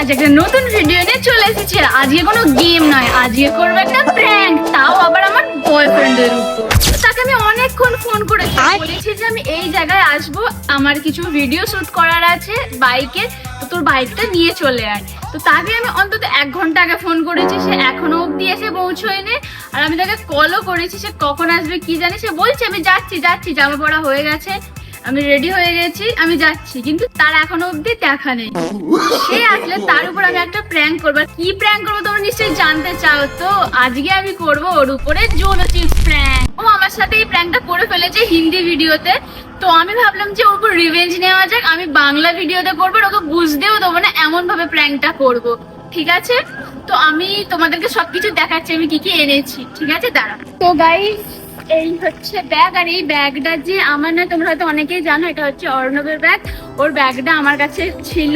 আজ একটা নতুন ভিডিও নিয়ে চলে এসেছি। আজকে কোনো গেম নয়, আজকে করবো একটা প্র্যাঙ্ক, তাও আবার আমার বয়ফ্রেন্ডের উপর। তাকে আমি অনেকক্ষণ ফোন করেছি, বলেছি যে আমি এই জায়গায় আসবো, আমার কিছু ভিডিও শুট করার আছে বাইকে, তো তোর বাইকটা নিয়ে চলে আয়। তো তাকে আমি অন্তত 1 ঘন্টা আগে ফোন করেছি, সে এখনো অব্দি এসে পৌঁছয়নি। আর আমি তাকে কলও করেছি, সে কখন আসবে কি জানি। সে বলছে আমি যাচ্ছি, জামা পড়া হয়ে গেছে, আমি রেডি হয়ে গেছি, আমি যাচ্ছি, কিন্তু তার এখনো অব্দি দেখা নেই। সে আসলে তার উপর আমি একটা প্র্যাঙ্ক করবো। কি প্র্যাঙ্ক করবো তোমরা নিশ্চয়ই জানতে চাও, তো আজকে আমি করবো ওর উপরে জোলো চিপস প্র্যাঙ্ক। ও আমার সাথে এই প্র্যাঙ্কটা করে ফেলেছে হিন্দি ভিডিওতে, তো আমি ভাবলাম যে ওর উপর রিভেঞ্জ নেওয়া যাক। আমি বাংলা ভিডিওতে করবো, ওকে বুঝতেও দেবো না, এমন ভাবে প্র্যাঙ্কটা করবো, ঠিক আছে? তো আমি তোমাদেরকে সবকিছু দেখাচ্ছি আমি কি কি এনেছি, ঠিক আছে? দাঁড়া। তো গাইস, এই হচ্ছে ব্যাগ, আর এই ব্যাগটা যে আমার না, তোমরা হয়তো অনেকেই জানো, এটা হচ্ছে অর্ণবের ব্যাগ। ওর ব্যাগটা আমার কাছে ছিল,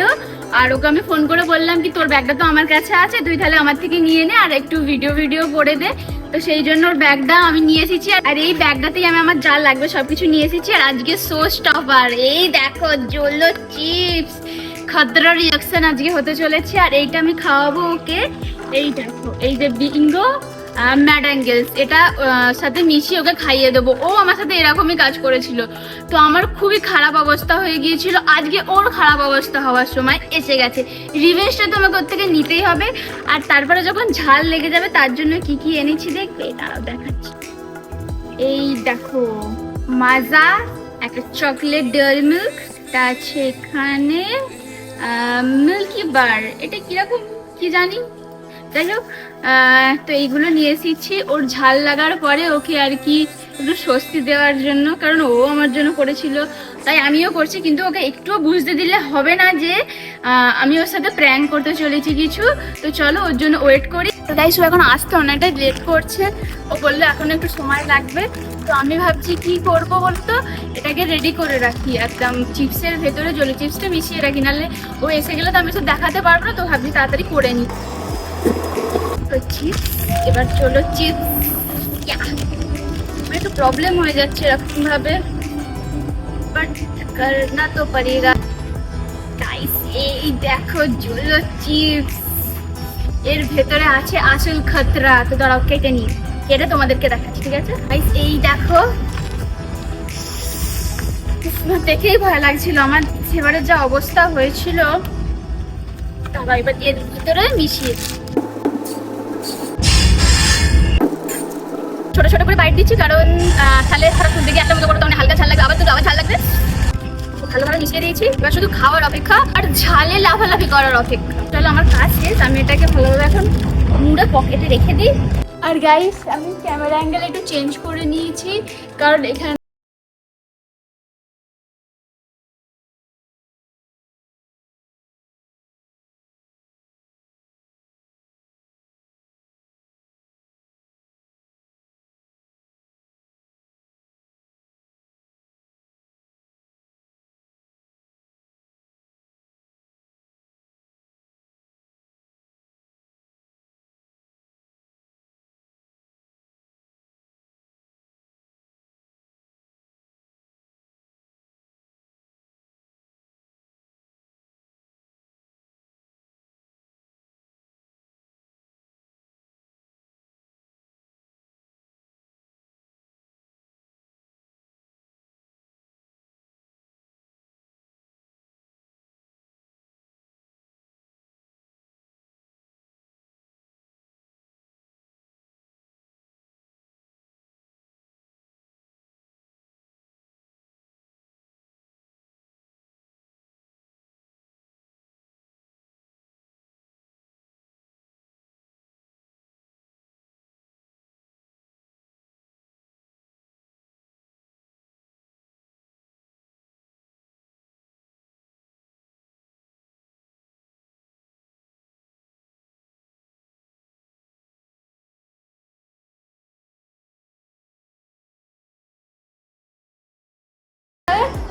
আর ওকে আমি ফোন করে বললাম কি তোর ব্যাগটা তো আমার কাছে আছে, তুই তাহলে আমার থেকে নিয়ে নে আর একটু ভিডিও করে দে। তো সেই জন্য ওর ব্যাগটা আমি নিয়ে এসেছি, আর এই ব্যাগটাতেই আমি আমার যা লাগবে সবকিছু নিয়ে এসেছি। আর আজকে সো স্টপার, এই দেখো জোলো চিপস, খতরা রিয়াকশন আজকে হতে চলেছে। আর এইটা আমি খাওয়াবো ওকে, এই দেখো, এই যে বিঙ্গো ম্যাড অ্যাঙ্গেলস, এটা সাথে মিশিয়ে ওকে খাইয়ে দেবো। ও আমার সাথে এরকমই কাজ করেছিল, তো আমার খুবই খারাপ অবস্থা হয়ে গিয়েছিল। আজকে ওর খারাপ অবস্থা হওয়ার সময় এসে গেছে, রিভেঞ্জটা তোমাকে ওর থেকে নিতেই হবে। আর তারপরে যখন ঝাল লেগে যাবে, তার জন্য কি কি এনেছি দেখবে, দাঁড়াও দেখাচ্ছি। এই দেখো মাজা, একটা চকলেট ডেয়ারি মিল্ক, তা আছে এখানে মিল্কি বার, এটা কিরকম কি জানি, যাই হোক। তো এইগুলো নিয়ে এসেছি ওর ঝাল লাগার পরে ওকে আর কি একটু স্বস্তি দেওয়ার জন্য, কারণ ও আমার জন্য করেছিল, তাই আমিও করছি। কিন্তু ওকে একটুও বুঝতে দিলে হবে না যে আমি ওর সাথে প্র্যাঙ্ক করতে চলেছি কিছু। তো চলো ওর জন্য ওয়েট করি। তাই সব এখন আসতে অনেকটাই লেট করছে, ও বললো এখন একটু সময় লাগবে। তো আমি ভাবছি কি করবো বলতো, এটাকে রেডি করে রাখি, একদম চিপসের ভেতরে জলি চিপসটা মিশিয়ে রাখি, নাহলে ও এসে গেলে তো আমি সব দেখাতে পারবো না। তো ভাবছি তাড়াতাড়ি করে নিই। চিপস, এবার চলো চিপস। একটু প্রবলেম হয়ে যাচ্ছে এরকম ভাবে, বাট করনা তো পারেগা। গাইস, এই দেখো জোলো চিপস, এর ভেতরে আছে আসল খতরা। তো দাঁড়াও কেটে নিই, কেটে তোমাদেরকে দেখাচ্ছি, ঠিক আছে? গাইস এই দেখো, দেখেই ভয় লাগছিল আমার, সেবারের যা অবস্থা হয়েছিল। তারপর এবার এর ভিতরে মিশিয়ে ছোট ছোট করে বাইট দিচ্ছি, কারণ তাহলে সারা ফুল দিকে একটা মতো করে তখন হালকা ঝাল লাগবে, আবার তো আবার ঝাল লাগবে। ভালোভাবে মিশিয়ে দিয়েছি, এবার শুধু খাওয়ার অপেক্ষা আর ঝালে লাফালাফি করার অপেক্ষা। চলো আমার কাজ শেষ, আমি এটাকে ভালোভাবে এখন মুড়ে পকেটে রেখে দিই। আর গাইস, আমি ক্যামেরা অ্যাঙ্গেল একটু চেঞ্জ করে নিয়েছি, কারণ এখানে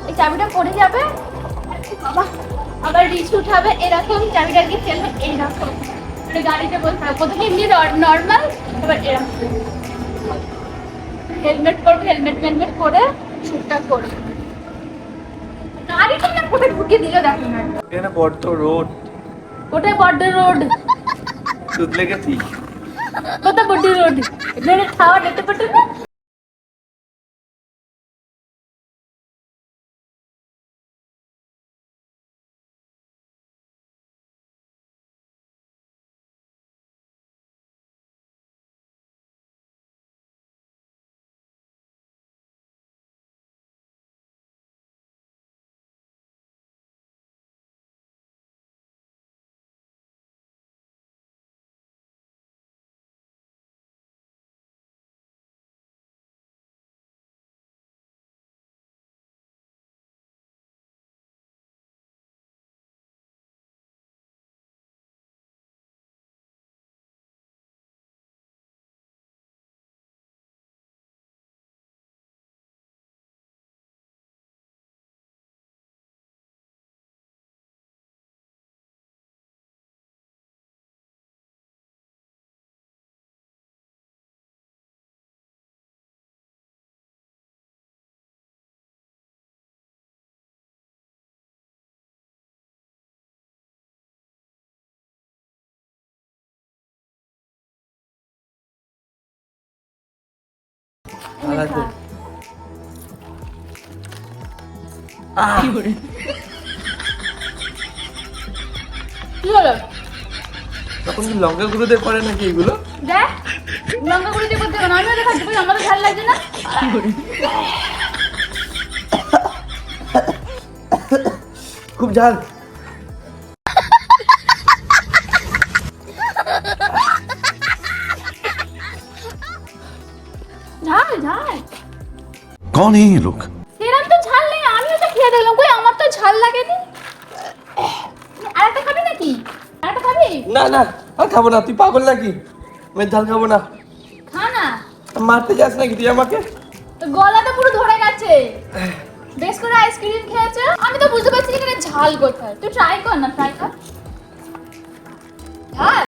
এই চাবিটা পড়ে যাবে, বাবা আবার রিচ উঠাবে, এরকম চাবিটাকে ফেলবে, এইরকম গাড়িতে বসতে হবে। প্রথমে এমনি নর্মাল, এবার এরকম হেলমেট করবে, হেলমেট করে শুটটা করবে। গাড়িটা না কোথায় ঢুকে দিল দেখো না, এটা বড় রোড। ওটাই বর্ডার রোড। দুধ লেগেছি। কোথা বর্ডার রোড? এখানে খাওয়া নিতে পারতো না? কি হলো? তখন কি লঙ্কা গুঁড়ো দিয়ে করে নাকি এগুলো? দেখ, লঙ্কা গুঁড়ো দিয়ে করতে হবে না, আমি ওটা খাচ্ছি, আমাদের ঝাল লাগছে না। খুব ঝাল। ঝাল ঝাল। कौन है ये लोग? সেরকম তো ঝাল নেই, আমি ওটা খেয়ে দেখলাম, কই আমার তো ঝাল লাগেনি। আরেকটা খাবি নাকি? আরেকটা খাবি? না না, আর খাবো না। তুই পাগল নাকি? আমি ঝাল খাবো না। খা না। মারতে যাস নাকি তুই আমাকে? তো গলাটা পুরো ধরে গেছে। বেশ করে আইসক্রিম খেয়েছে, আমি তো বুঝতে পারছি এখানে ঝাল কোথায়। তুই ট্রাই কর না, ট্রাই কর। ঝাল।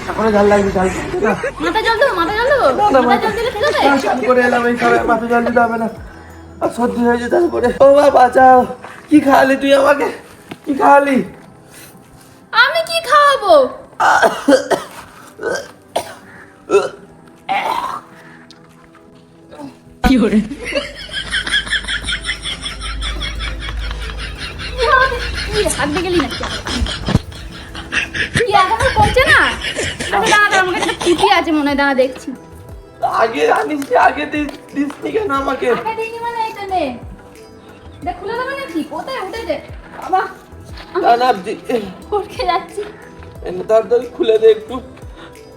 এখনো ঝাল লাগছে, ঝাল। মাথা জল দেবো, মাথা জল দেবো, মাথা জল দিলে ঠিক আছে? স্নান করে এলাম, এই খাবে, মাথা জল দিতে হবে না। আর সর্দি হয়ে যেতে তারপরে। ও মা বাঁচাও। কি খাওয়ালি তুই আমাকে? কি খাওয়ালি? আমি কি খাওয়াবো? কি করে? হাত দিয়ে গেলি নাকি? কি এখনো পৌঁছে না? আরে দাঁড়া, আমার কাছে একটা খুঁটি আছে মনে হয়, দাঁড়া দেখছি। আগে আনিস, আগে দিসনি কেন আমাকে? আগে দিইনি মানে এটা নে। দেখ খুলে দেবে নাকি? কোথায় উঠে দে বাবা। না না, উঠে যাচ্ছি। এনে তাড়াতাড়ি খুলে দে একটু।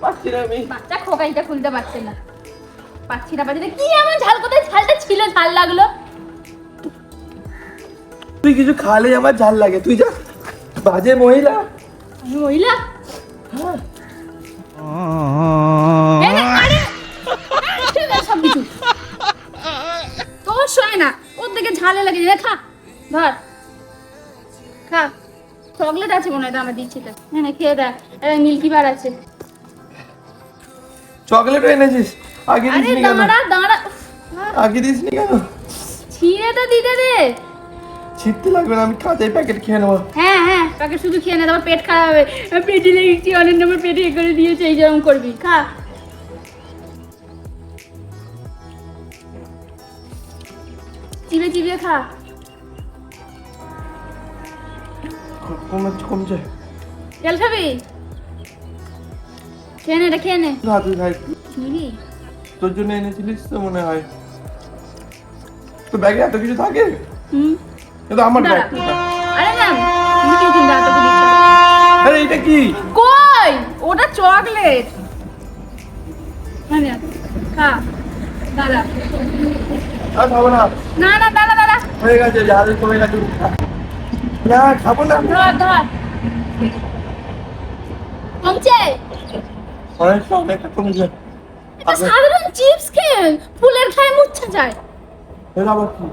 পাচ্ছি না আমি। বাচ্চা খোকাইটা খুলতে পারছে না। পাচ্ছি না, পাচ্ছি না। কি এমন ঝাল, কোথায় ঝালটা ছিল, ঝাল লাগলো? তুই কিছু খালে আমার ঝাল লাগে, তুই যা বাজে মহিলা। আমি মহিলা? হ্যাঁ। এই নে, আরে ঠিক আছে সব কিছু তোর সয় না, ওর দিকে ঝালে লাগে। খা, ধর খা। চকলেট আছে মনে হয়, আমার দিচ্ছি তো। হ্যাঁ, খেয়ে দেখ। মিল্কি বার আছে। চকলেট এনেছিস আগে আরে দিসনি কেন দাঁড়া দাঁড়া উফ, আগে দিসনি কেন ছিঁড়ে তো দিতে দে। ছিটতে লাগবে না, আমি কাঁচাই প্যাকেট খেয়ে নেবো। হ্যাঁ হ্যাঁ তাকে শুধু খেয়ে নে, তোমার পেট খারাপ হবে। আমি পেটে লেগেছি, অনেক নম্বর পেটে এ করে দিয়েছে, এই যেরকম করবি খা। চিবিয়ে চিবিয়ে খা। কমছে কমছে। তেল খাবি? খেয়ে নে, এটা খেয়ে নে। খা তুই খাই, নিবি? তোর জন্য এনেছিলিস তো মনে হয়। তো ব্যাগে এত কিছু থাকে? হুম। এটা আমার ব্যাগ। দাঁড়া। আরে ম্যাম, তুমি কি চিন্তা তোকে দিচ্ছি? আরে এটা কি? কই? ওটা চকলেট। মানে খা। দাঁড়া। আর খাবো না, না না দাঁড়া দাঁড়া। হয়ে গেছে, যা কমে গেছে। না খাবো না, ধর ধর। কমছে? অনেকটা কমেছে। এটা সাধারণ চিপস খেয়ে ফুলের খায় মুচ্ছা যায়। এটা আবার কি?